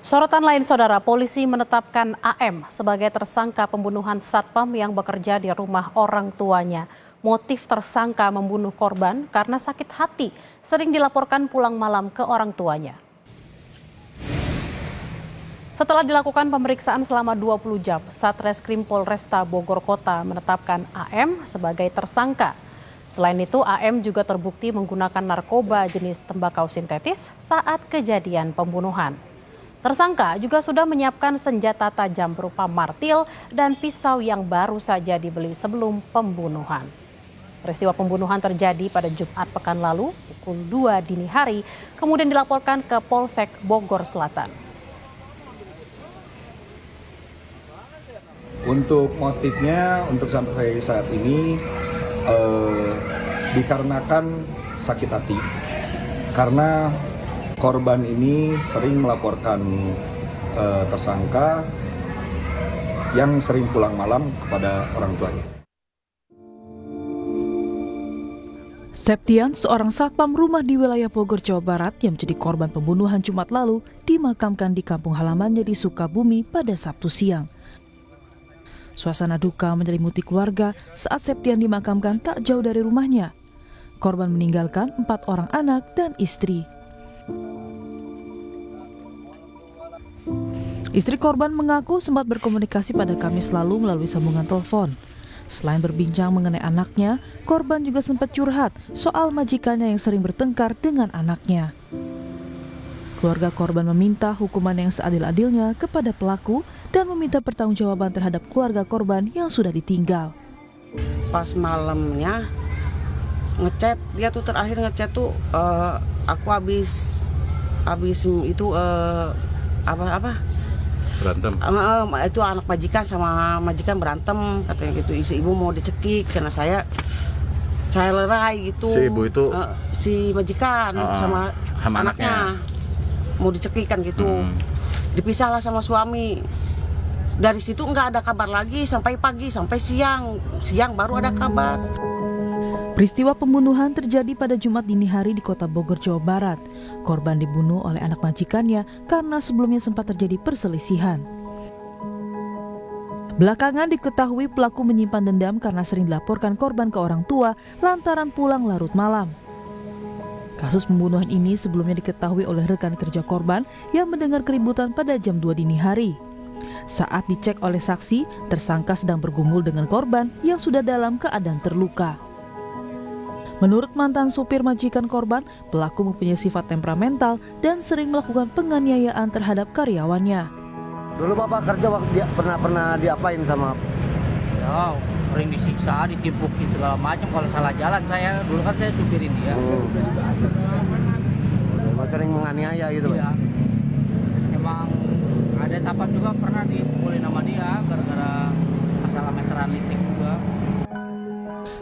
Sorotan lain, saudara, polisi menetapkan AM sebagai tersangka pembunuhan satpam yang bekerja di rumah orang tuanya. Motif tersangka membunuh korban karena sakit hati, sering dilaporkan pulang malam ke orang tuanya. Setelah dilakukan pemeriksaan selama 20 jam, Satreskrim Polresta Bogor Kota menetapkan AM sebagai tersangka. Selain itu, AM juga terbukti menggunakan narkoba jenis tembakau sintetis saat kejadian pembunuhan. Tersangka juga sudah menyiapkan senjata tajam berupa martil dan pisau yang baru saja dibeli sebelum pembunuhan. Peristiwa pembunuhan terjadi pada Jumat pekan lalu pukul 2 dini hari, kemudian dilaporkan ke Polsek Bogor Selatan. Untuk motifnya untuk sampai saat ini dikarenakan sakit hati karena korban ini sering melaporkan tersangka yang sering pulang malam kepada orang tuanya. Septian, seorang satpam rumah di wilayah Bogor, Jawa Barat yang menjadi korban pembunuhan Jumat lalu, dimakamkan di kampung halamannya di Sukabumi pada Sabtu siang. Suasana duka menyelimuti keluarga saat Septian dimakamkan tak jauh dari rumahnya. Korban meninggalkan 4 orang anak dan istri. Istri korban mengaku sempat berkomunikasi pada Kamis lalu melalui sambungan telepon. Selain berbincang mengenai anaknya, korban juga sempat curhat soal majikannya yang sering bertengkar dengan anaknya. Keluarga korban meminta hukuman yang seadil-adilnya kepada pelaku dan meminta pertanggungjawaban terhadap keluarga korban yang sudah ditinggal. Pas malamnya ngechat, dia tuh terakhir ngechat tuh aku habis itu Berantem. Itu anak majikan sama majikan berantem katanya gitu. Si ibu mau dicekik, karena saya lerai gitu. Si ibu itu si majikan sama anaknya mau dicekikan gitu. Dipisahlah sama suami. Dari situ nggak ada kabar lagi sampai pagi, sampai siang baru ada kabar. Peristiwa pembunuhan terjadi pada Jumat dini hari di kota Bogor, Jawa Barat. Korban dibunuh oleh anak majikannya karena sebelumnya sempat terjadi perselisihan. Belakangan diketahui pelaku menyimpan dendam karena sering dilaporkan korban ke orang tua lantaran pulang larut malam. Kasus pembunuhan ini sebelumnya diketahui oleh rekan kerja korban yang mendengar keributan pada jam 2 dini hari. Saat dicek oleh saksi, tersangka sedang bergumul dengan korban yang sudah dalam keadaan terluka. Menurut mantan supir majikan korban, pelaku mempunyai sifat temperamental dan sering melakukan penganiayaan terhadap karyawannya. Dulu Bapak kerja waktu dia pernah diapain sama? Ya, sering disiksa, ditipukin segala macam. Kalau salah jalan saya, dulu kan saya supirin dia. Sering menganiaya gitu, Pak? Iya. Emang ada sapam juga pernah dipukulin sama dia gara-gara masalah meteran listrik juga.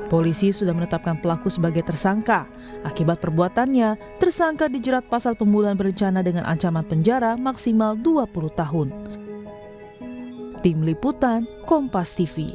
Polisi sudah menetapkan pelaku sebagai tersangka. Akibat perbuatannya, tersangka dijerat pasal pembunuhan berencana dengan ancaman penjara maksimal 20 tahun. Tim Liputan, Kompas TV.